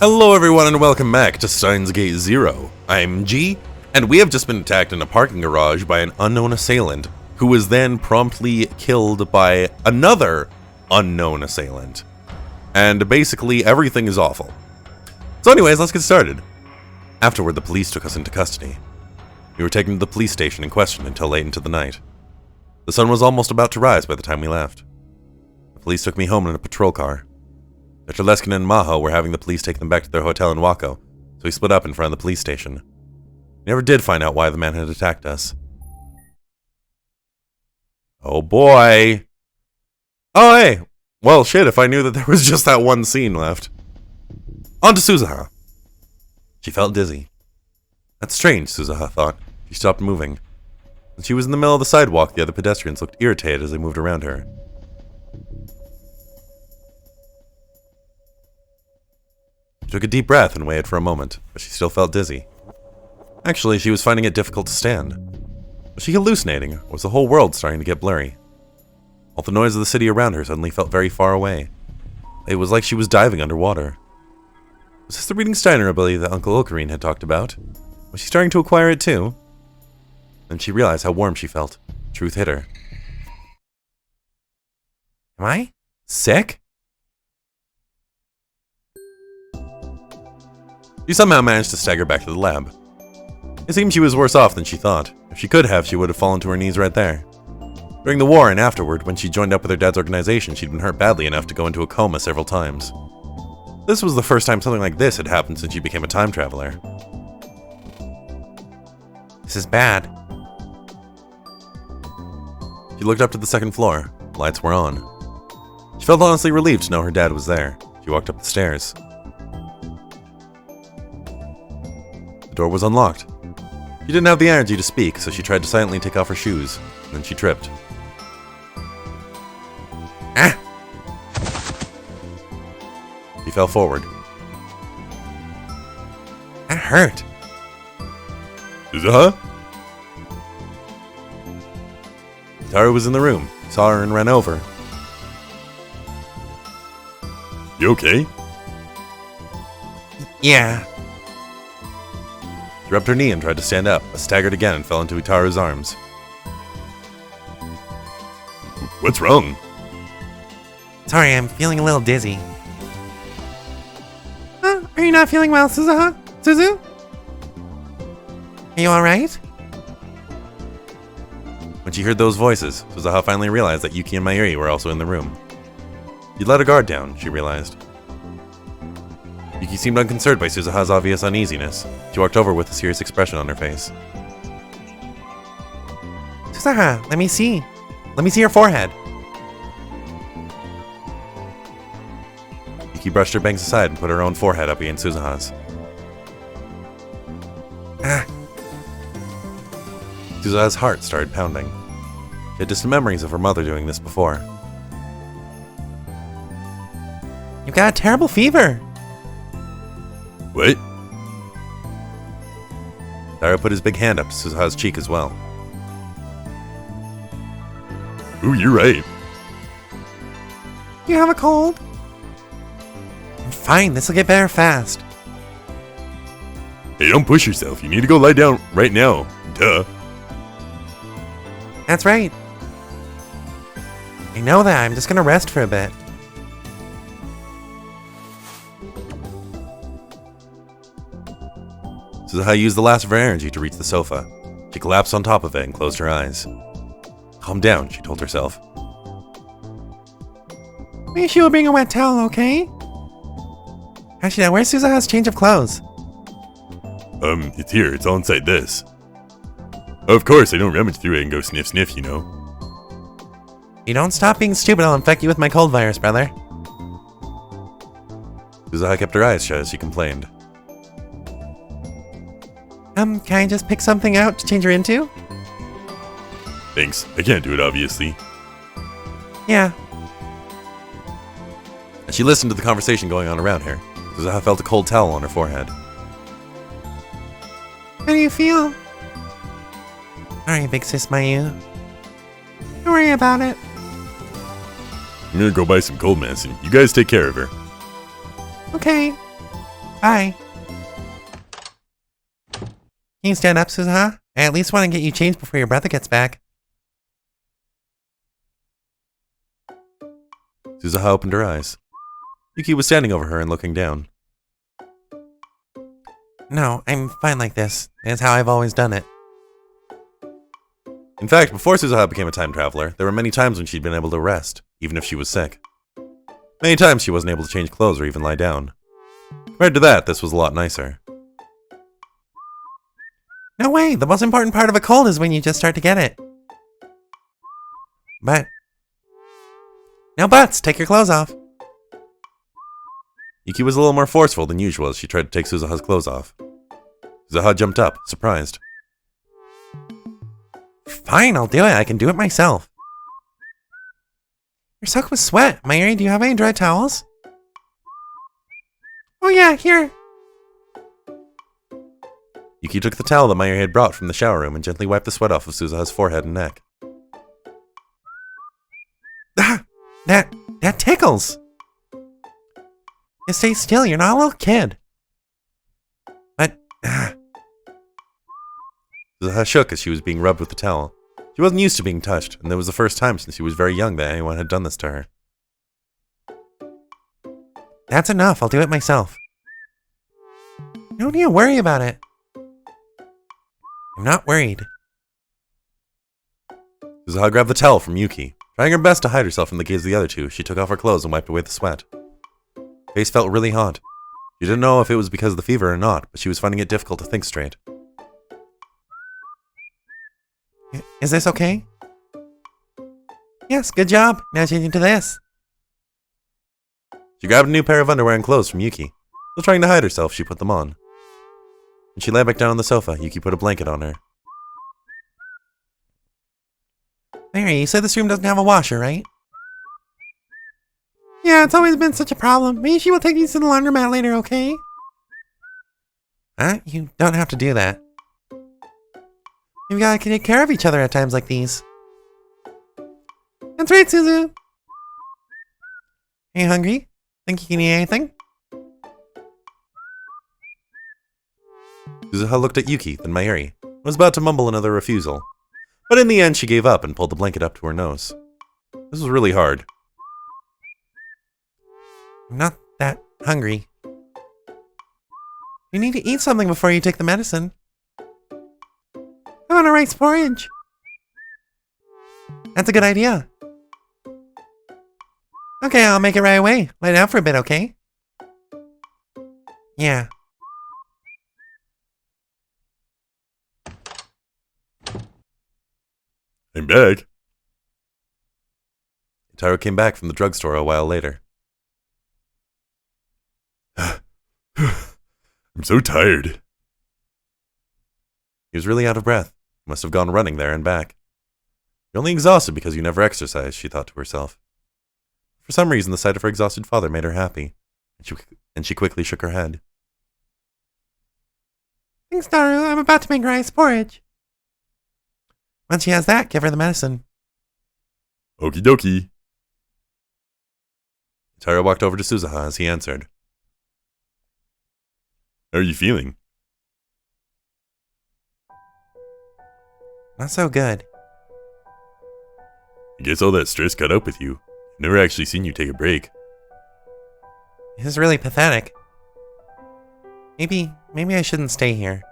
Hello everyone and welcome back to Steins Gate 0. I'm G, and we have just been attacked in a parking garage by an unknown assailant, who was then promptly killed by another unknown assailant. And basically everything is awful. So anyways, let's get started. Afterward, the police took us into custody. We were taken to the police station and questioned until late into the night. The sun was almost about to rise by the time we left. The police took me home in a patrol car. Dr. Leskin and Maho were having the police take them back to their hotel in Waco, so we split up in front of the police station. We never did find out why the man had attacked us. Oh boy! Oh hey! Well shit, if I knew that there was just that one scene left. On to Suzuha. She felt dizzy. That's strange, Suzuha thought. She stopped moving. When she was in the middle of the sidewalk, the other pedestrians looked irritated as they moved around her. She took a deep breath and waited for a moment, but she still felt dizzy. Actually, she was finding it difficult to stand. Was she hallucinating, or was the whole world starting to get blurry? All the noise of the city around her suddenly felt very far away. It was like she was diving underwater. Was this the reading Steiner ability that Uncle Ocarine had talked about? Was she starting to acquire it too? Then she realized how warm she felt. Truth hit her. Am I sick? She somehow managed to stagger back to the lab. It seemed she was worse off than she thought. If she could have, she would have fallen to her knees right there. During the war and afterward, when she joined up with her dad's organization, she'd been hurt badly enough to go into a coma several times. This was the first time something like this had happened since she became a time traveler. This is bad. She looked up to the second floor. The lights were on. She felt honestly relieved to know her dad was there. She walked up the stairs. The door was unlocked. She didn't have the energy to speak, so she tried to silently take off her shoes. Then she tripped. Ah! She fell forward. That hurt. Suzuha? Tara was in the room. Saw her and ran over. You okay? Yeah. She rubbed her knee and tried to stand up, but staggered again and fell into Utaru's arms. What's wrong? Sorry, I'm feeling a little dizzy. Are you not feeling well, Suzuha? Suzu? Are you alright? When she heard those voices, Suzuha finally realized that Yuki and Mayuri were also in the room. She'd let her guard down, she realized. Yuki seemed unconcerned by Suzuha's obvious uneasiness. She walked over with a serious expression on her face. Suzuha, let me see. Let me see your forehead. Yuki brushed her bangs aside and put her own forehead up against Suzuha's. Ah. Suzuha's heart started pounding. She had distant memories of her mother doing this before. You've got a terrible fever. What? Tara put his big hand up to Suzuha's cheek as well. Ooh, you're right. You have a cold? I'm fine, this'll get better fast. Hey, don't push yourself. You need to go lie down right now. Duh. That's right. I know that. I'm just gonna rest for a bit. Suzuha used the last of her energy to reach the sofa. She collapsed on top of it and closed her eyes. Calm down, she told herself. Make sure you bring a wet towel, okay? Actually, now where's Suzuha's change of clothes? It's here. It's all inside this. Of course, I don't rummage through it and go sniff sniff, you know. You don't stop being stupid, I'll infect you with my cold virus, brother. Suzuha kept her eyes shut as she complained. Can I just pick something out to change her into? Thanks. I can't do it, obviously. Yeah. As she listened to the conversation going on around her, Suzuha felt a cold towel on her forehead. How do you feel? Alright, big sis Mayu. Don't worry about it. I'm gonna go buy some cold medicine. You guys take care of her. Okay. Bye. Can you stand up, Suzuha? I at least want to get you changed before your brother gets back. Suzuha opened her eyes. Yuki was standing over her and looking down. No, I'm fine like this. It's how I've always done it. In fact, before Suzuha became a time traveler, there were many times when she'd been able to rest, even if she was sick. Many times she wasn't able to change clothes or even lie down. Compared to that, this was a lot nicer. No way, the most important part of a cold is when you just start to get it. But... no buts, take your clothes off. Yuki was a little more forceful than usual as she tried to take Suzuha's clothes off. Suzuha jumped up, surprised. Fine, I'll do it. I can do it myself. You're soaked with sweat. Mayuri, do you have any dry towels? Oh yeah, here. Yuki took the towel that Mayuri had brought from the shower room and gently wiped the sweat off of Suzuha's forehead and neck. Ah, that tickles. You stay still, you're not a little kid. But, Suzuha shook as she was being rubbed with the towel. She wasn't used to being touched, and it was the first time since she was very young that anyone had done this to her. That's enough, I'll do it myself. You don't need to worry about it. I'm not worried. Suzuha grabbed the towel from Yuki. Trying her best to hide herself from the gaze of the other two, she took off her clothes and wiped away the sweat. Her face felt really hot. She didn't know if it was because of the fever or not, but she was finding it difficult to think straight. Is this okay? Yes, good job. Now change into this. She grabbed a new pair of underwear and clothes from Yuki. Still trying to hide herself, she put them on. When she lay back down on the sofa, Yuki put a blanket on her. Mary, you said this room doesn't have a washer, right? Yeah, it's always been such a problem. Maybe she will take these to the laundromat later, okay? Huh? You don't have to do that. We've got to take care of each other at times like these. That's right, Suzu. Are you hungry? Think you can eat anything? Suzuha looked at Yuki, then Mayuri, and was about to mumble another refusal. But in the end, she gave up and pulled the blanket up to her nose. This was really hard. I'm not that hungry. You need to eat something before you take the medicine. I want a rice porridge. That's a good idea. Okay, I'll make it right away. Lay down for a bit, okay? Yeah. I'm back. Taro came back from the drugstore a while later. I'm so tired. He was really out of breath. He must have gone running there and back. You're only exhausted because you never exercised, she thought to herself. For some reason, the sight of her exhausted father made her happy, and she quickly shook her head. Thanks, Naru. I'm about to make rice porridge. Once she has that, give her the medicine. Okie dokie. Taro walked over to Suzuha as he answered. How are you feeling? Not so good. I guess all that stress caught up with you. I've never actually seen you take a break. This is really pathetic. Maybe I shouldn't stay here.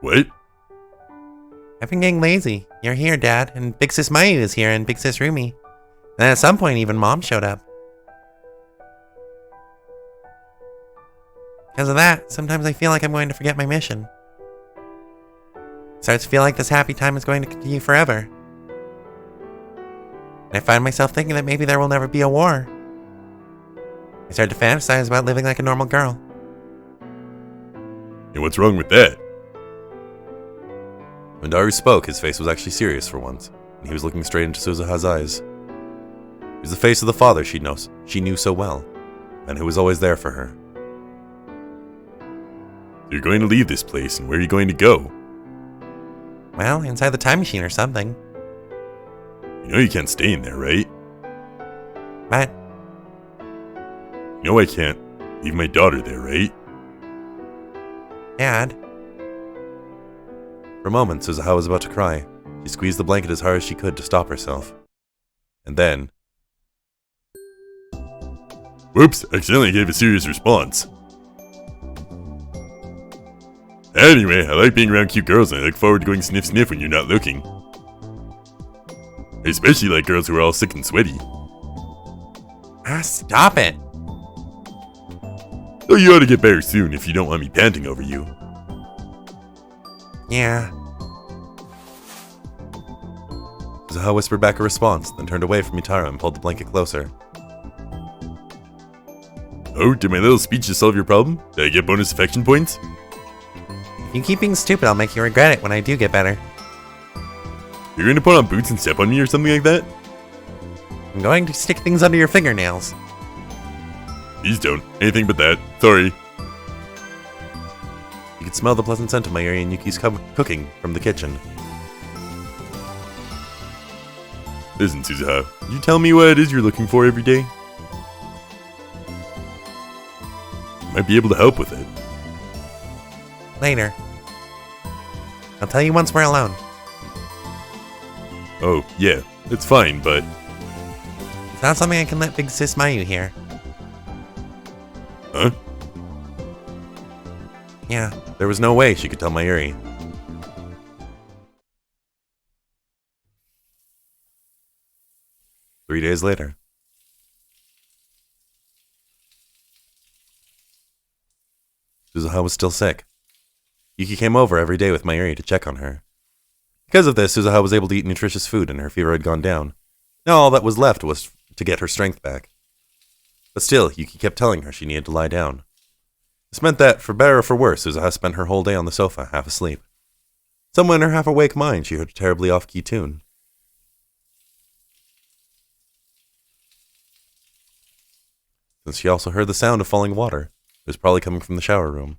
What? I've been getting lazy. You're here, Dad, and Big Sis Mayu is here, and Big Sis Rumi. And at some point, even Mom showed up. Because of that, sometimes I feel like I'm going to forget my mission. It starts to feel like this happy time is going to continue forever. And I find myself thinking that maybe there will never be a war. I start to fantasize about living like a normal girl. And what's wrong with that? When Daru spoke, his face was actually serious for once, and he was looking straight into Suzuha's eyes. It was the face of the father she knew so well, and who was always there for her. You're going to leave this place, and where are you going to go? Well, inside the time machine or something. You know you can't stay in there, right? But You know I can't. Leave my daughter there, right? Dad? For a moment, Suzuha was about to cry. She squeezed the blanket as hard as she could to stop herself. And then... Whoops, accidentally gave a serious response. Anyway, I like being around cute girls and I look forward to going sniff sniff when you're not looking. I especially like girls who are all sick and sweaty. Ah, stop it! Oh, you ought to get better soon if you don't want me panting over you. Yeah. Suzuha whispered back a response, then turned away from Mitara and pulled the blanket closer. Oh, did my little speech just solve your problem? Did I get bonus affection points? If you keep being stupid, I'll make you regret it when I do get better. You're going to put on boots and step on me or something like that? I'm going to stick things under your fingernails. Please don't. Anything but that. Sorry. You could smell the pleasant scent of Mayuri and Yuki's cooking from the kitchen. Listen, Suzuha, could you tell me what it is you're looking for every day? Might be able to help with it. Later. I'll tell you once we're alone. Oh, yeah, it's fine, but... It's not something I can let Big Sis Mayu hear. Huh? Yeah. There was no way she could tell Mayuri. Three days later. Suzuha was still sick. Yuki came over every day with Mayuri to check on her. Because of this, Suzuha was able to eat nutritious food and her fever had gone down. Now all that was left was to get her strength back. But still, Yuki kept telling her she needed to lie down. This meant that, for better or for worse, Suzuha spent her whole day on the sofa, half asleep. Somewhere in her half-awake mind, she heard a terribly off-key tune. Since she also heard the sound of falling water, it was probably coming from the shower room.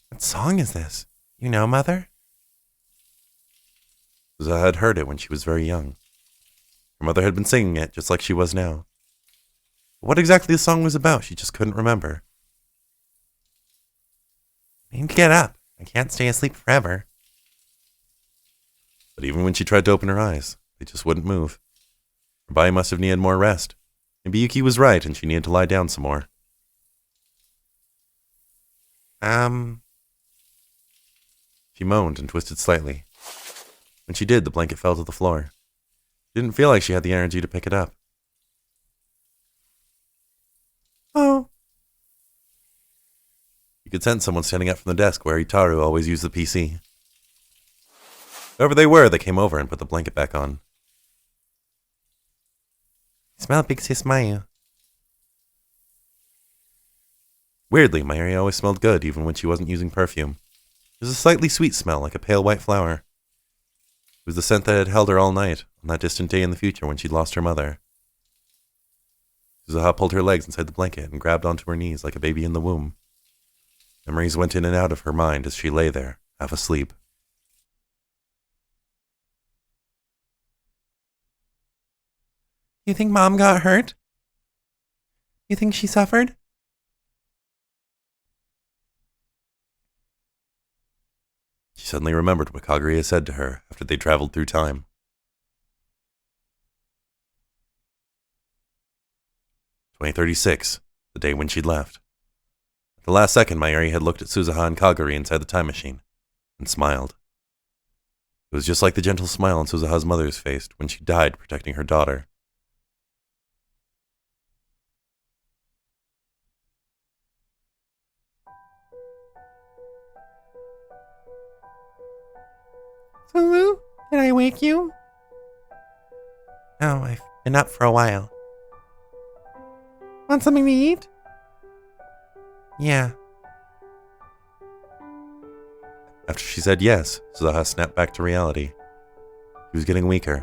What song is this? You know, Mother? Suzuha had heard it when she was very young. Her mother had been singing it, just like she was now. But what exactly the song was about, she just couldn't remember. I need to get up. I can't stay asleep forever. But even when she tried to open her eyes, they just wouldn't move. Her body must have needed more rest. Maybe Yuki was right and she needed to lie down some more. She moaned and twisted slightly. When she did, the blanket fell to the floor. She didn't feel like she had the energy to pick it up. Oh. You could sense someone standing up from the desk where Itaru always used the PC. Whoever they were, they came over and put the blanket back on. Smell Big Sis Mayu. Weirdly, Mayuri always smelled good, even when she wasn't using perfume. It was a slightly sweet smell, like a pale white flower. It was the scent that had held her all night, on that distant day in the future when she'd lost her mother. Suzuha pulled her legs inside the blanket and grabbed onto her knees like a baby in the womb. Memories went in and out of her mind as she lay there, half asleep. You think Mom got hurt? You think she suffered? She suddenly remembered what Kaguya said to her after they traveled through time. 2036, the day when she'd left. At the last second, Mayuri had looked at Suzuha and Kaguri inside the time machine, and smiled. It was just like the gentle smile on Suzuha's mother's face when she died protecting her daughter. Sulu, did I wake you? No, I've been up for a while. Want something to eat? Yeah. After she said yes, Suzuha snapped back to reality. She was getting weaker.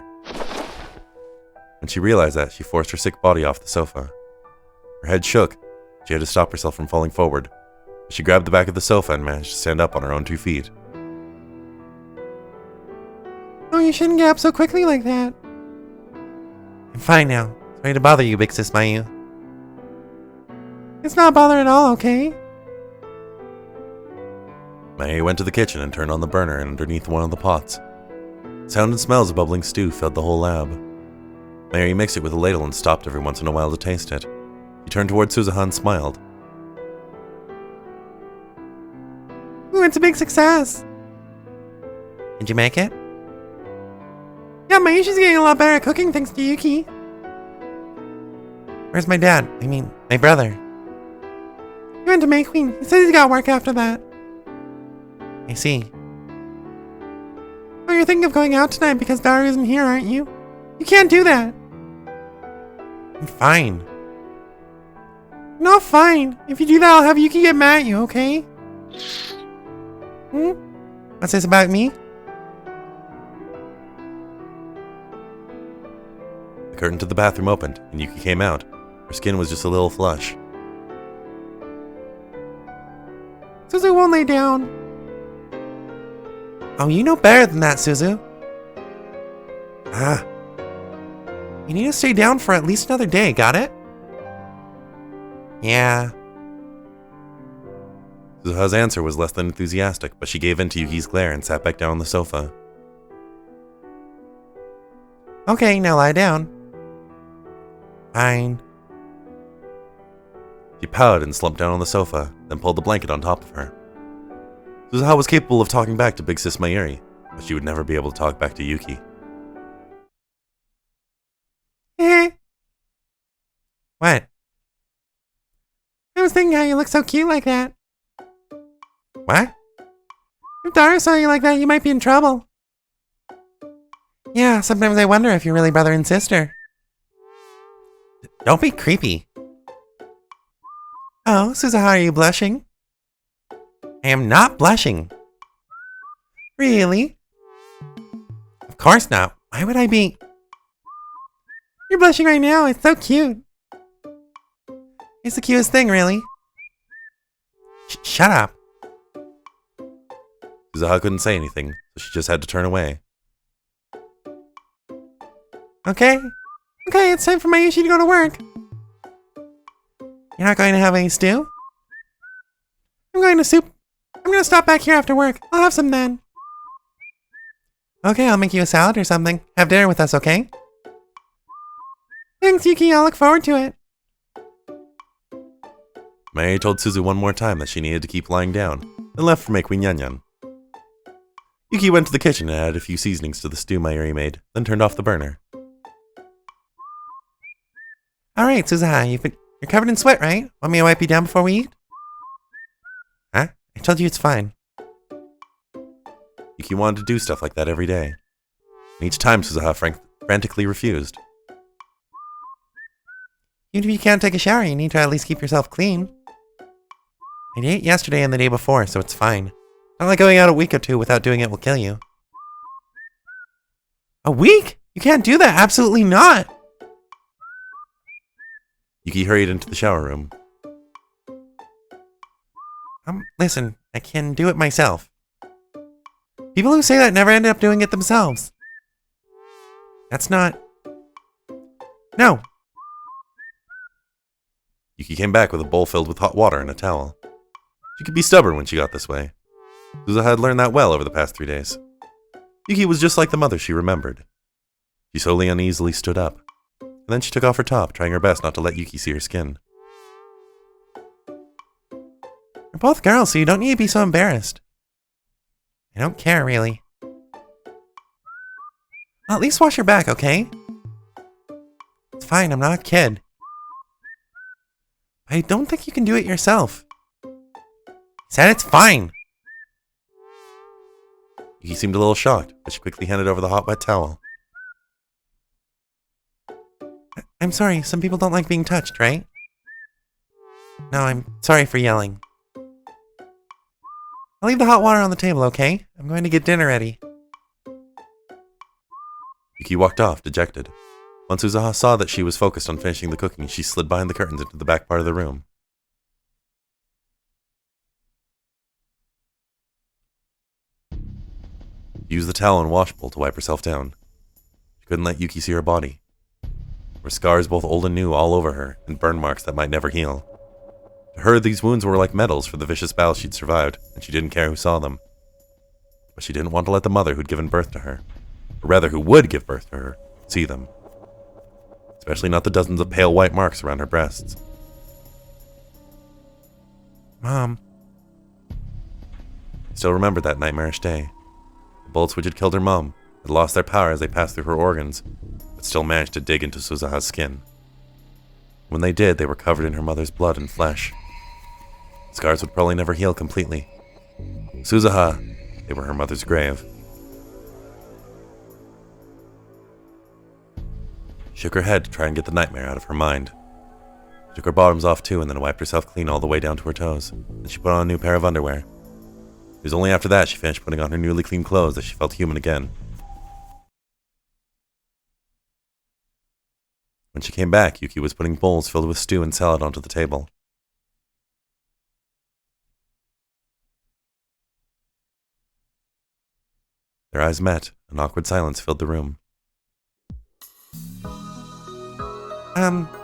When she realized that, she forced her sick body off the sofa. Her head shook. She had to stop herself from falling forward. She grabbed the back of the sofa and managed to stand up on her own 2 feet. Oh, you shouldn't get up so quickly like that. I'm fine now. Sorry to bother you, Big Sis Mayu. It's not a bother at all, okay? Mary went to the kitchen and turned on the burner underneath one of the pots. Sound and smells of bubbling stew filled the whole lab. Mary mixed it with a ladle and stopped every once in a while to taste it. She turned toward Suzuha and smiled. Ooh, it's a big success. Did you make it? Yeah, Maishi's getting a lot better at cooking thanks to Yuki. Where's my dad? I mean, my brother. He went to May Queen. He says he's got work after that. I see. Oh, you're thinking of going out tonight because Daru isn't here, aren't you? You can't do that. I'm fine. Not fine. If you do that, I'll have Yuki get mad at you, okay? What's this about me? The curtain to the bathroom opened, and Yuki came out. Her skin was just a little flush. Suzu won't lay down. Oh, you know better than that, Suzu. You need to stay down for at least another day, got it? Yeah. Suzuha's answer was less than enthusiastic, but she gave in to Yuki's glare and sat back down on the sofa. Okay, now lie down. Fine. She pouted and slumped down on the sofa, then pulled the blanket on top of her. Suzuha was capable of talking back to Big Sis Mayuri, but she would never be able to talk back to Yuki. What? I was thinking how you look so cute like that. What? If Daru saw you like that, you might be in trouble. Yeah, sometimes I wonder if you're really brother and sister. Don't be creepy. Oh, Suzuha, are you blushing? I am not blushing. Really? Of course not. Why would I be? You're blushing right now. It's so cute. It's the cutest thing, really. Shut up. Suzuha couldn't say anything, so she just had to turn away. Okay. Okay, it's time for Mayushi to go to work. You're not going to have any stew? I'm going to soup. I'm going to stop back here after work. I'll have some then. Okay, I'll make you a salad or something. Have dinner with us, okay? Thanks, Yuki. I'll look forward to it. Mayuri told Suzu one more time that she needed to keep lying down, and left for May Queen Yanyan. Yuki went to the kitchen and added a few seasonings to the stew Mayuri made, then turned off the burner. Alright, Suzuha, you're covered in sweat, right? Want me to wipe you down before we eat? Huh? I told you it's fine. Yuki wanted to do stuff like that every day. And each time Suzuha frantically refused. Even if you can't take a shower, you need to at least keep yourself clean. I ate yesterday and the day before, so it's fine. Not like going out a week or two without doing it will kill you. A week? You can't do that, absolutely not! Yuki hurried into the shower room. Listen, I can do it myself. People who say that never end up doing it themselves. That's not... No! Yuki came back with a bowl filled with hot water and a towel. She could be stubborn when she got this way. Suzuha had learned that well over the past 3 days. Yuki was just like the mother she remembered. She slowly uneasily stood up, and then she took off her top, trying her best not to let Yuki see her skin. You're both girls, so you don't need to be so embarrassed. I don't care, really. Well, at least wash your back, okay? It's fine, I'm not a kid. I don't think you can do it yourself. I said it's fine. Yuki seemed a little shocked, but she quickly handed over the hot wet towel. I'm sorry, some people don't like being touched, right? No, I'm sorry for yelling. I'll leave the hot water on the table, okay? I'm going to get dinner ready. Yuki walked off, dejected. Once Suzuha saw that she was focused on finishing the cooking, she slid behind the curtains into the back part of the room. She used the towel and wash bowl to wipe herself down. She couldn't let Yuki see her body. There were scars both old and new all over her, and burn marks that might never heal. To her, these wounds were like medals for the vicious battles she'd survived, and she didn't care who saw them. But she didn't want to let the mother who'd given birth to her, or rather who would give birth to her, see them. Especially not the dozens of pale white marks around her breasts. Mom. She still remembered that nightmarish day. The bullets which had killed her mom had lost their power as they passed through her organs, but still managed to dig into Suzuha's skin. When they did, they were covered in her mother's blood and flesh. Scars would probably never heal completely. Suzuha, they were her mother's grave. She shook her head to try and get the nightmare out of her mind. She took her bottoms off too and then wiped herself clean all the way down to her toes. Then she put on a new pair of underwear. It was only after that she finished putting on her newly clean clothes that she felt human again. When she came back, Yuki was putting bowls filled with stew and salad onto the table. Their eyes met. An awkward silence filled the room.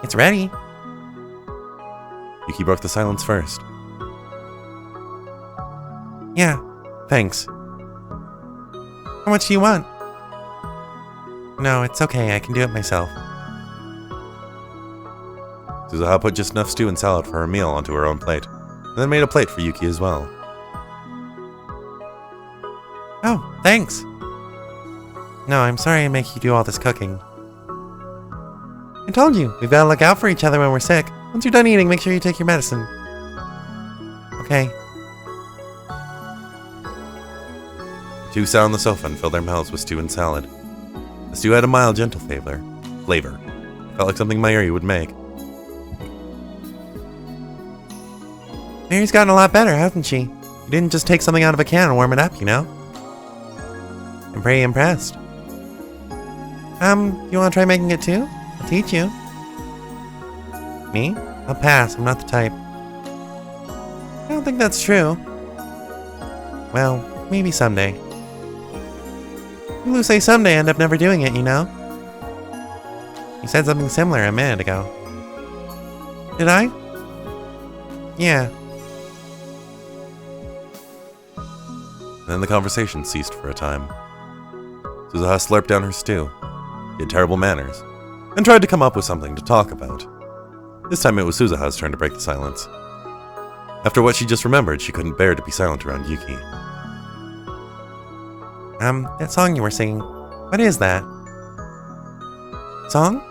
It's ready. Yuki broke the silence first. Yeah, thanks. How much do you want? No, it's okay. I can do it myself. Suzuha put just enough stew and salad for her meal onto her own plate, and then made a plate for Yuki as well. Oh, thanks. No, I'm sorry I make you do all this cooking. I told you, we've got to look out for each other when we're sick. Once you're done eating, make sure you take your medicine. Okay. The two sat on the sofa and filled their mouths with stew and salad. The stew had a mild, gentle flavor. It felt like something Mayuri would make. Mary's gotten a lot better, hasn't she? You didn't just take something out of a can and warm it up, you know? I'm pretty impressed. You want to try making it too? I'll teach you. Me? I'll pass. I'm not the type. I don't think that's true. Well, maybe someday. People who say someday end up never doing it, you know? You said something similar a minute ago. Did I? Yeah. And then the conversation ceased for a time. Suzuha slurped down her stew. She had terrible manners, and tried to come up with something to talk about. This time it was Suzuha's turn to break the silence. After what she just remembered, she couldn't bear to be silent around Yuki. That song you were singing, what is that? Song?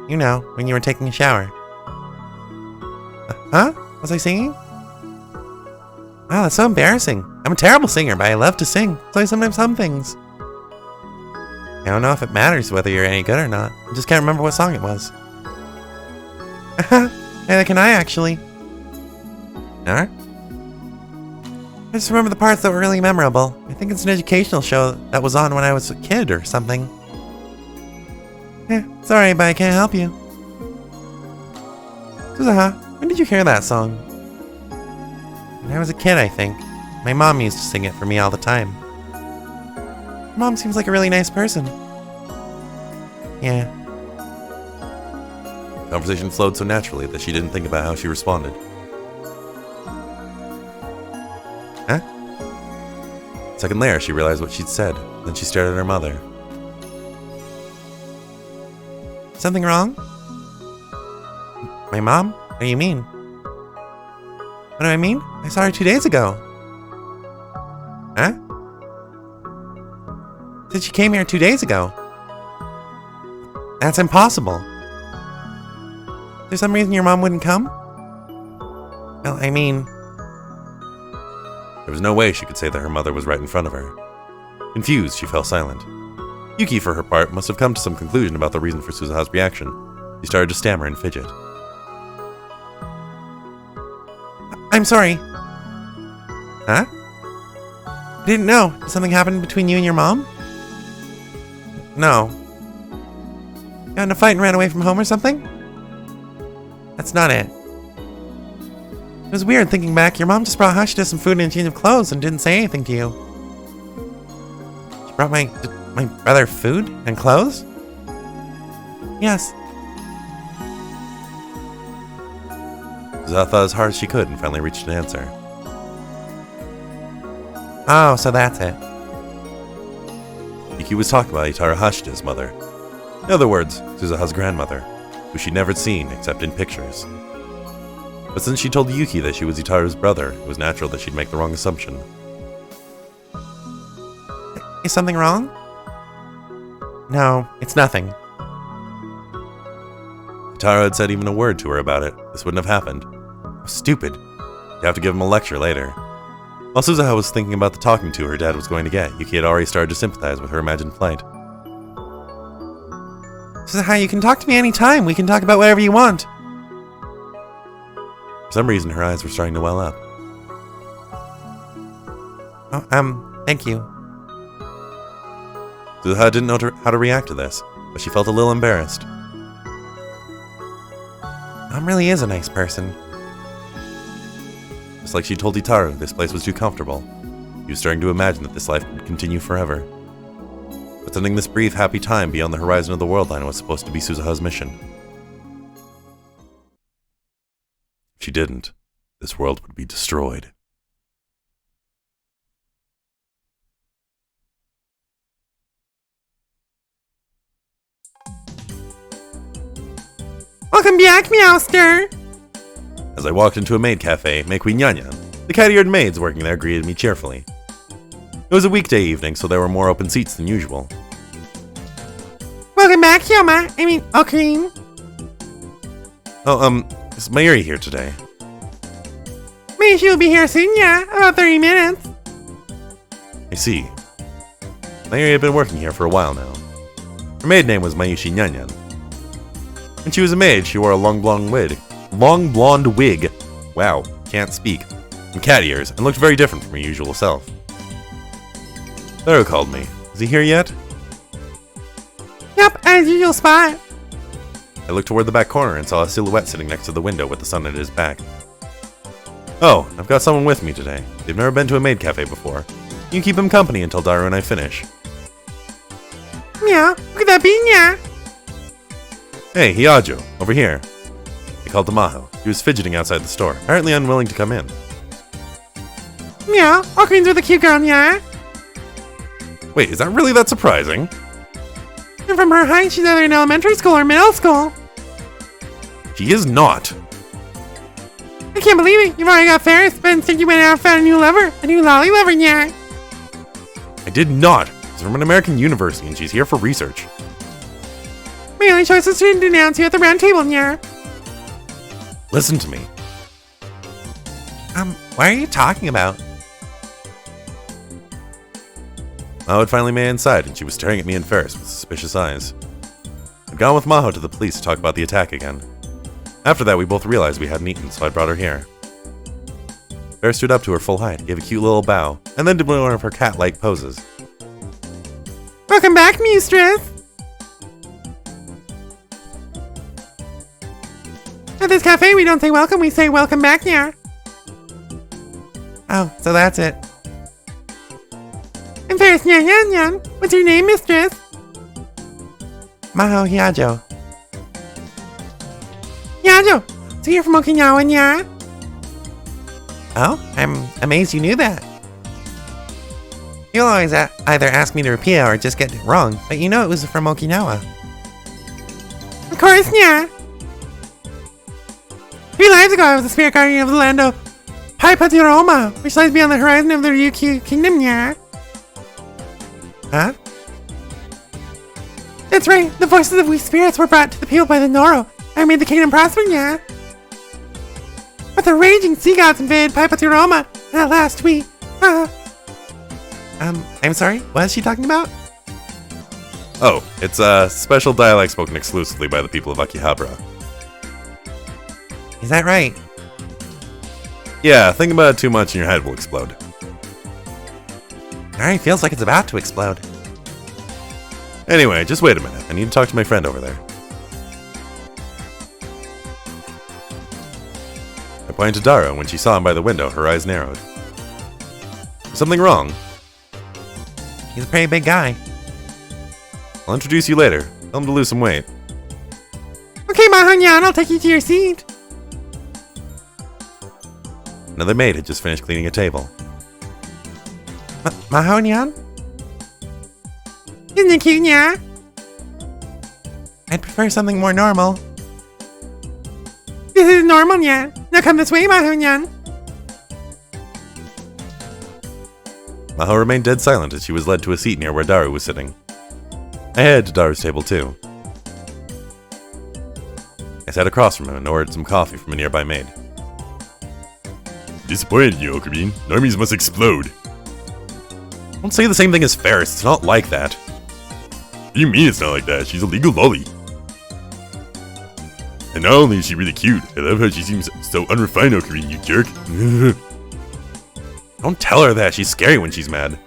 You know, when you were taking a shower. Huh? Was I singing? Wow, that's so embarrassing. I'm a terrible singer, but I love to sing, so I sometimes hum things. I don't know if it matters whether you're any good or not. I just can't remember what song it was. Neither can I, actually. Huh? I just remember the parts that were really memorable. I think it's an educational show that was on when I was a kid or something. Sorry, but I can't help you. Suzuha, when did you hear that song? When I was a kid, I think. My mom used to sing it for me all the time. Your mom seems like a really nice person. Yeah. The conversation flowed so naturally that she didn't think about how she responded. Huh? A second later, she realized what she'd said. Then she stared at her mother. Something wrong? My mom? What do you mean? What do I mean? I saw her 2 days ago. Huh? Said she came here 2 days ago. That's impossible. Is there some reason your mom wouldn't come? Well, I mean... There was no way she could say that her mother was right in front of her. Confused, she fell silent. Yuki, for her part, must have come to some conclusion about the reason for Suzuha's reaction. She started to stammer and fidget. I'm sorry. Huh? I didn't know. Did something happen between you and your mom? No. Got in a fight and ran away from home or something? That's not it. It was weird thinking back. Your mom just brought Hashida some food and a change of clothes and didn't say anything to you. She brought my brother food and clothes? Yes. Suzuha thought as hard as she could and finally reached an answer. Oh, so that's it. Yuki was talking about Itaru Hashira's mother. In other words, Suzuha's grandmother, who she'd never seen except in pictures. But since she told Yuki that she was Itaru's brother, it was natural that she'd make the wrong assumption. Is something wrong? No, it's nothing. Itaru had said even a word to her about it. This wouldn't have happened. How stupid. You'd have to give him a lecture later. While Suzuha was thinking about the talking to her dad was going to get, Yuki had already started to sympathize with her imagined plight. Suzuha, you can talk to me anytime. We can talk about whatever you want. For some reason, her eyes were starting to well up. Oh, thank you. Suzuha didn't know how to react to this, but she felt a little embarrassed. Mom really is a nice person. Just like she told Itaru, this place was too comfortable. He was starting to imagine that this life would continue forever. But sending this brief, happy time beyond the horizon of the world line was supposed to be Suzuha's mission. If she didn't, this world would be destroyed. Welcome back, Meowster! As I walked into a maid cafe, Queen Nyanya, the cat-eared maids working there greeted me cheerfully. It was a weekday evening, so there were more open seats than usual. Welcome back, Yoma. Ocarine. Oh, is Mayuri here today? Maybe she'll be here soon, yeah. About 30 minutes. I see. Mayuri had been working here for a while now. Her maid name was Mayushi Nyanyan. When she was a maid, she wore a long blonde wig. Wow, can't speak. And cat ears, and looked very different from her usual self. Daru called me. Is he here yet? Yep, as usual spot. I looked toward the back corner and saw a silhouette sitting next to the window with the sun at his back. Oh, I've got someone with me today. They've never been to a maid cafe before. You can keep them company until Daru and I finish. Meow, look at that bean, yeah. Hey, Hiajo, over here. I called to Maho. He was fidgeting outside the store, apparently unwilling to come in. Meow, Ocarine's with a cute girl, yeah. Wait, is that really that surprising? And from her height, she's either in elementary school or middle school. She is not. I can't believe it. You've already got Ferris, but instead you went out and found a new lover. A new lolly lover, yeah. I did not. She's from an American university and she's here for research. My only choice is to denounce you at the round table, yeah. Listen to me. What are you talking about? Maho had finally made it inside and she was staring at me and Ferris with suspicious eyes. I'd gone with Maho to the police to talk about the attack again. After that, we both realized we hadn't eaten, so I brought her here. Ferris stood up to her full height, gave a cute little bow, and then did one of her cat-like poses. Welcome back, mistress. At this cafe, we don't say welcome, we say welcome back, yeah. Oh, so that's it. I'm Ferris Nyan Yan Yan. What's your name, mistress? Maho Hiajo. Hiajo, so you're from Okinawa, yeah? Oh, I'm amazed you knew that. You'll always either ask me to repeat it or just get it wrong, but you know it was from Okinawa. Of course, yeah. 3 lives ago, I was the spirit guardian of the land of Paipatiroma, which lies beyond the horizon of the Ryukyu Kingdom, yeah? Huh? That's right, the voices of we spirits were brought to the people by the Noro. I made the kingdom prosper, yeah? But the raging sea gods invaded Paipatiroma, and at last we, I'm sorry, what is she talking about? Oh, it's a special dialect spoken exclusively by the people of Akihabara. Is that right? Yeah, think about it too much and your head will explode. Alright, feels like it's about to explode. Anyway, just wait a minute. I need to talk to my friend over there. I pointed to Dara, and when she saw him by the window, her eyes narrowed. Is something wrong? He's a pretty big guy. I'll introduce you later. Tell him to lose some weight. Okay, Mahanyan, I'll take you to your seat. Another maid had just finished cleaning a table. Mahonyan? Isn't it cute, yeah? I'd prefer something more normal. This is normal, yeah. Now come this way, Mahonyan. Maho remained dead silent as she was led to a seat near where Daru was sitting. I headed to Daru's table too. I sat across from him and ordered some coffee from a nearby maid. Disappointed in you, Okarine. Normies must explode. Don't say the same thing as Ferris, it's not like that. What do you mean it's not like that? She's a legal lolly. And not only is she really cute, I love how she seems so unrefined, Okarine, you jerk. Don't tell her that, she's scary when she's mad.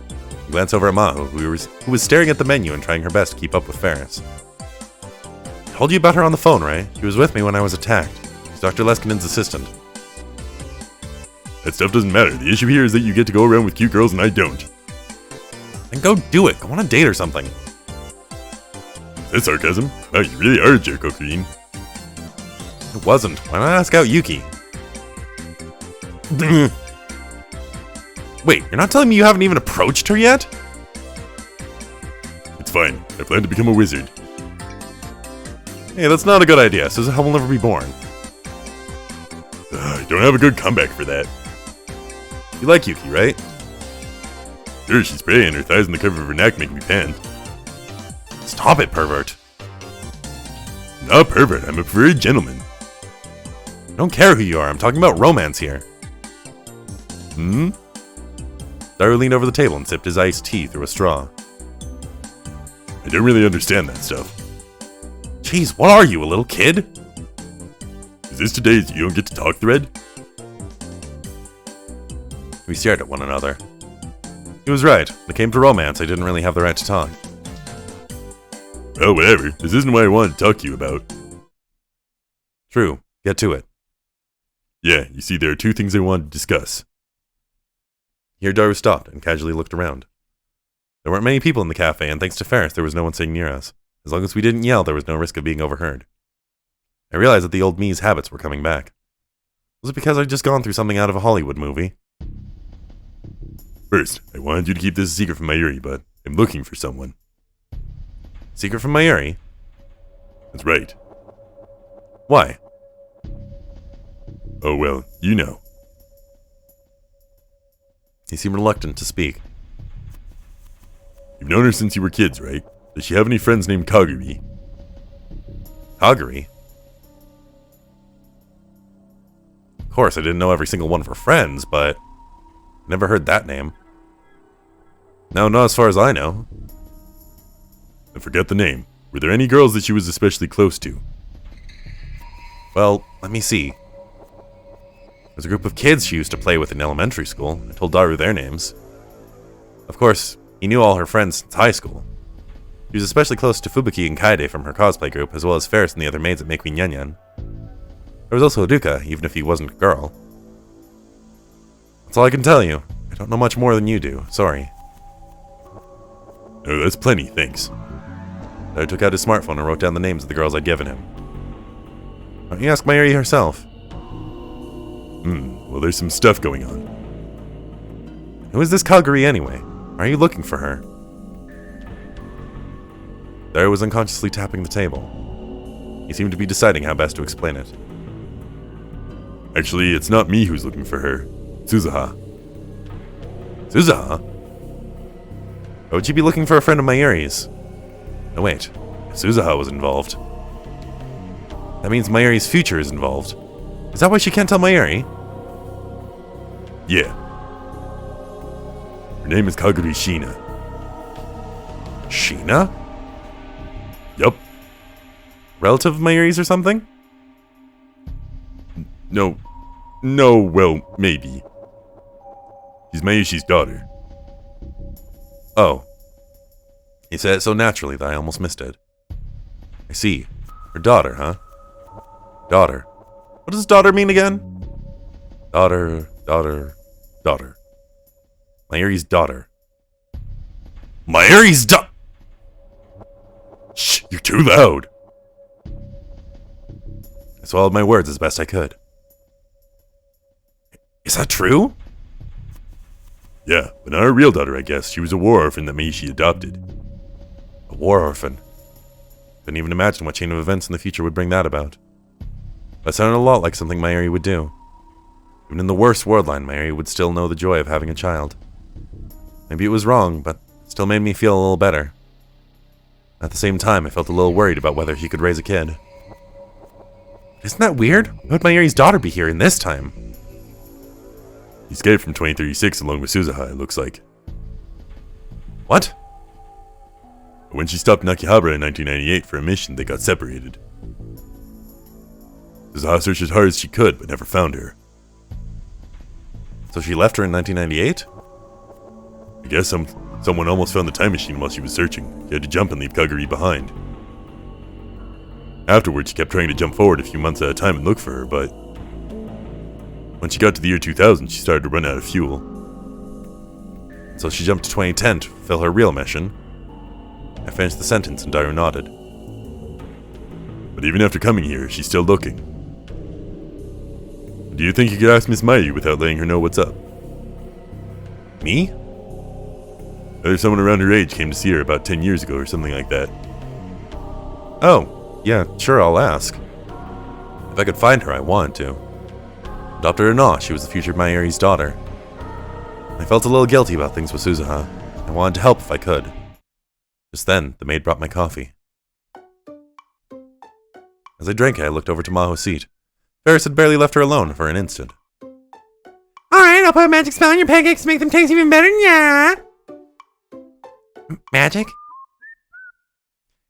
I glanced over at Maho, who was staring at the menu and trying her best to keep up with Ferris. I told you about her on the phone, right? She was with me when I was attacked. She's Dr. Leskinen's assistant. That stuff doesn't matter. The issue here is that you get to go around with cute girls and I don't. Then go do it, go on a date or something. That's sarcasm. Wow, you really are a jerk, Okarine. It wasn't. Why not ask out Yuki? Wait, you're not telling me you haven't even approached her yet? It's fine. I plan to become a wizard. Hey, that's not a good idea. Suzuha will never be born. I don't have a good comeback for that. You like Yuki, right? Sure, she's pretty and her thighs and the curve of her neck make me pant. Stop it, pervert. Not a pervert, I'm a furry gentleman. I don't care who you are, I'm talking about romance here. Hmm? Daru leaned over the table and sipped his iced tea through a straw. I don't really understand that stuff. Jeez, what are you, a little kid? Is this today's you don't get to talk thread? We stared at one another. He was right. When it came to romance, I didn't really have the right to talk. Well, whatever. This isn't what I wanted to talk to you about. True. Get to it. Yeah, you see, there are two things I wanted to discuss. Here Daru stopped and casually looked around. There weren't many people in the cafe, and thanks to Ferris, there was no one sitting near us. As long as we didn't yell, there was no risk of being overheard. I realized that the old me's habits were coming back. Was it because I'd just gone through something out of a Hollywood movie? First, I wanted you to keep this a secret from Mayuri, but I'm looking for someone. Secret from Mayuri? That's right. Why? Oh well, you know. He seemed reluctant to speak. You've known her since you were kids, right? Does she have any friends named Kaguri? Kaguri? Of course, I didn't know every single one of her friends, but I never heard that name. No, not as far as I know. I forget the name. Were there any girls that she was especially close to? Well, let me see. There's a group of kids she used to play with in elementary school. I told Daru their names. Of course, he knew all her friends since high school. She was especially close to Fubuki and Kaede from her cosplay group, as well as Ferris and the other maids at Make Queen Yanyan. There was also Haruka, even if he wasn't a girl. That's all I can tell you. I don't know much more than you do. Sorry. Oh, that's plenty, thanks. Daru took out his smartphone and wrote down the names of the girls I'd given him. Why don't you ask Mayuri herself? Well, there's some stuff going on. Who is this Kaguri anyway? Why are you looking for her? Daru was unconsciously tapping the table. He seemed to be deciding how best to explain it. Actually, it's not me who's looking for her. Suzuha. Suzuha? Why would she be looking for a friend of Mayuri's? No, wait. If Suzuha was involved, that means Mayuri's future is involved. Is that why she can't tell Mayuri? Yeah. Her name is Kaguri Shina. Sheena? Yup. Relative of Mayuri's or something? No, well, maybe. She's Mayushi's daughter. Oh. You said it so naturally that I almost missed it. I see. Her daughter, huh? Daughter. What does daughter mean again? Daughter. Mayuri's daughter. Mayuri's daughter! Shh, you're too loud. I swallowed my words as best I could. Is that true? Yeah, but not her real daughter, I guess. She was a war orphan that Meishi adopted. A war orphan. Couldn't even imagine what chain of events in the future would bring that about. That sounded a lot like something Mayuri would do. Even in the worst world line, Mayuri would still know the joy of having a child. Maybe it was wrong, but it still made me feel a little better. At the same time, I felt a little worried about whether he could raise a kid. Isn't that weird? Why would Mayuri's daughter be here in this time? He escaped from 2036 along with Suzuha, it looks like. What? When she stopped Nakihabara in 1998 for a mission, they got separated. Suzuha searched as hard as she could, but never found her. So she left her in 1998? I guess someone almost found the time machine while she was searching. She had to jump and leave Kaguri behind. Afterwards, she kept trying to jump forward a few months at a time and look for her, but when she got to the year 2000, she started to run out of fuel. So she jumped to 2010 to fulfill her real mission. I finished the sentence and Daru nodded. But even after coming here, she's still looking. Do you think you could ask Miss Mayu without letting her know what's up? Me? Whether someone around her age came to see her about 10 years ago or something like that. Oh, yeah, sure, I'll ask. If I could find her, I wanted to. Adopt her or not, she was the future Mayuri's daughter. I felt a little guilty about things with Suzuha. I wanted to help if I could. Just then, the maid brought my coffee. As I drank it, I looked over to Maho's seat. Ferris had barely left her alone for an instant. Alright, I'll put a magic spell on your pancakes to make them taste even better, yeah. Magic?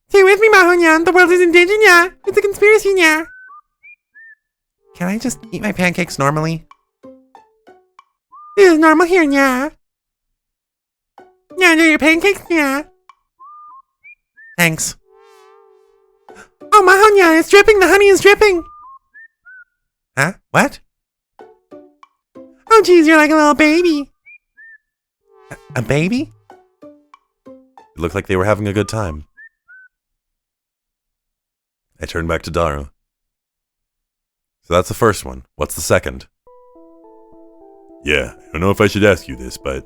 Stay with me, Maho-nyan. The world is in danger, yeah. It's a conspiracy, yeah. Can I just eat my pancakes normally? This is normal here, yeah. Yeah, enjoy your pancakes, yeah. Thanks. Oh, Maho-nyan, it's dripping. The honey is dripping. Huh? What? Oh, geez, you're like a little baby. A baby? It looked like they were having a good time. I turned back to Daru. So that's the first one. What's the second? Yeah, I don't know if I should ask you this, but...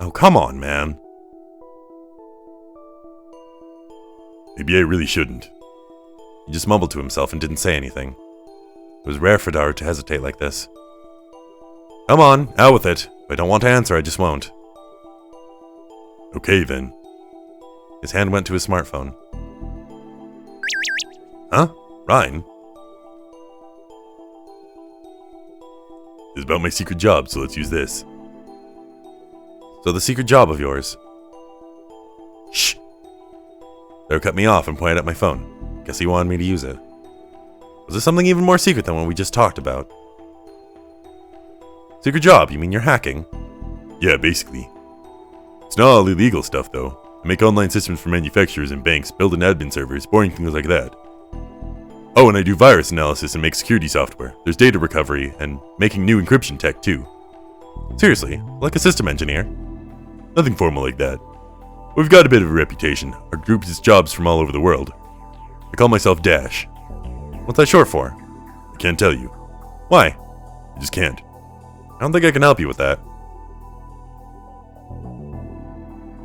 Oh, come on, man. Maybe I really shouldn't. He just mumbled to himself and didn't say anything. It was rare for Daru to hesitate like this. Come on, out with it. If I don't want to answer, I just won't. Okay, then. His hand went to his smartphone. Huh? Ryan? It's about my secret job, so let's use this. So the secret job of yours. Shh! Daru cut me off and pointed at my phone. Guess he wanted me to use it. Was this something even more secret than what we just talked about? Secret job? You mean you're hacking? Yeah, basically. It's not all illegal stuff, though. I make online systems for manufacturers and banks, build and admin servers, boring things like that. Oh, and I do virus analysis and make security software. There's data recovery, and making new encryption tech, too. Seriously? Like a system engineer? Nothing formal like that. We've got a bit of a reputation. Our group gets jobs from all over the world. I call myself Dash. What's that short for? I can't tell you. Why? I just can't. I don't think I can help you with that.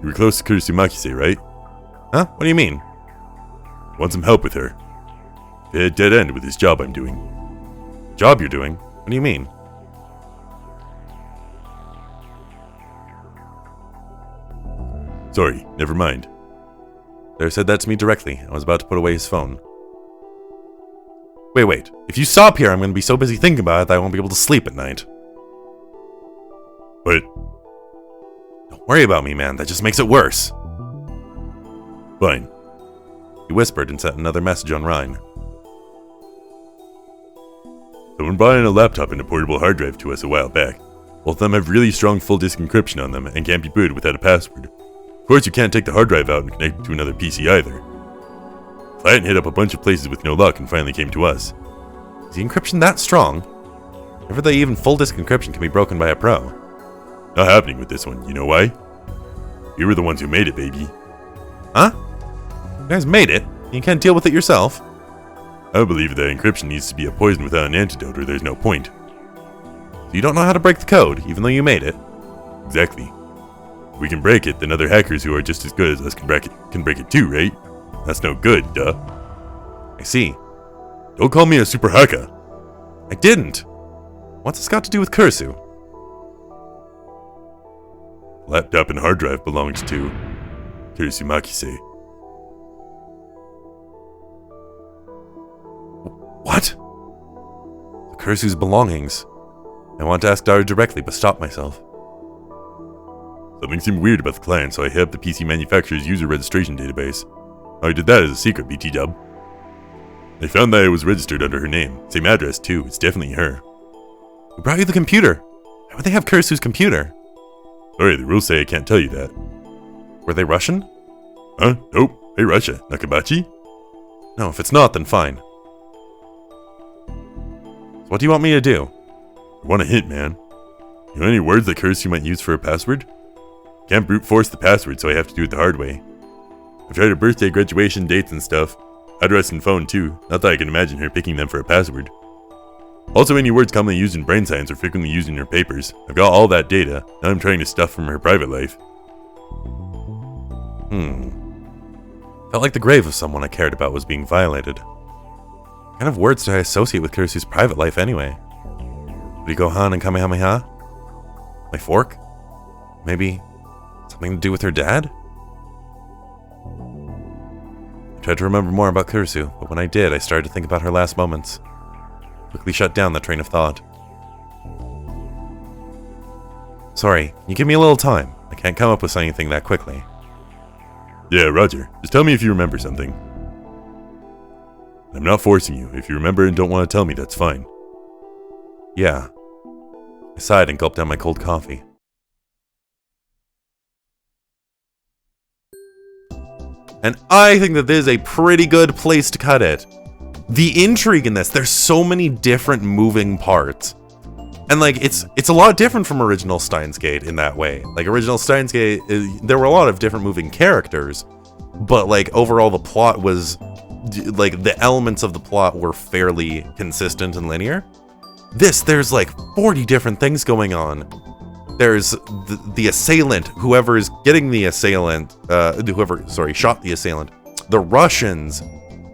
You were close to Kurisumakise, right? Huh? What do you mean? Want some help with her. They had a dead end with this job I'm doing. Job you're doing? What do you mean? Sorry, never mind. Daru said that to me directly. I was about to put away his phone. Wait. If you stop here, I'm going to be so busy thinking about it that I won't be able to sleep at night. But... Don't worry about me, man. That just makes it worse. Fine. He whispered and sent another message on Rhine. Someone brought in a laptop and a portable hard drive to us a while back. Both of them have really strong full disk encryption on them and can't be booted without a password. Of course, you can't take the hard drive out and connect it to another PC either. Client hit up a bunch of places with no luck and finally came to us. Is the encryption that strong? Never that even full disk encryption can be broken by a pro. Not happening with this one, you know why? We were the ones who made it, baby. Huh? You guys made it? You can't deal with it yourself? I believe that encryption needs to be a poison without an antidote or there's no point. So you don't know how to break the code, even though you made it. Exactly. If we can break it, then other hackers who are just as good as us can break it too, right? That's no good, duh. I see. Don't call me a super hacker. I didn't. What's this got to do with Kursu? Laptop and hard drive belongs to Kirisumakise. What? Kursu's belongings. I want to ask Dara directly, but stop myself. Something seemed weird about the client, so I hit up the PC manufacturer's user registration database. I did that as a secret, BT dub. I found that it was registered under her name. Same address, too. It's definitely her. Who brought you the computer? Why would they have Kursu's computer? Sorry, the rules say I can't tell you that. Were they Russian? Huh? Nope. Hey, Russia. Nakabachi? No, if it's not, then fine. So what do you want me to do? I want a hint, man. You know any words that Kursu might use for a password? Can't brute force the password, so I have to do it the hard way. I've tried her birthday, graduation, dates, and stuff. Address and phone, too. Not that I can imagine her picking them for a password. Also, any words commonly used in brain science or frequently used in her papers. I've got all that data. Now I'm trying to stuff from her private life. Felt like the grave of someone I cared about was being violated. What kind of words do I associate with Kursu's private life anyway? Gohan and Kamehameha? My fork? Maybe something to do with her dad? I tried to remember more about Kursu, but when I did, I started to think about her last moments. Quickly shut down that train of thought. Sorry, can you give me a little time? I can't come up with anything that quickly. Yeah, Roger. Just tell me if you remember something. I'm not forcing you. If you remember and don't want to tell me, that's fine. Yeah. I sighed and gulped down my cold coffee. And I think that this is a pretty good place to cut it. The intrigue in this, there's so many different moving parts. And like, it's a lot different from original Steins Gate in that way. Like, original Steins Gate, there were a lot of different moving characters, but like, overall the plot was, like, the elements of the plot were fairly consistent and linear. There's like 40 different things going on. There's the assailant, whoever is getting the assailant, shot the assailant, the Russians,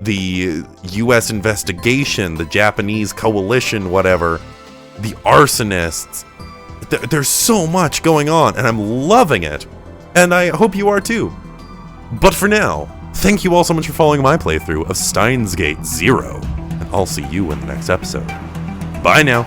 the US investigation, the Japanese coalition, whatever, the arsonists. There's so much going on, and I'm loving it. And I hope you are too. But for now, thank you all so much for following my playthrough of Steins Gate 0, and I'll see you in the next episode. Bye now.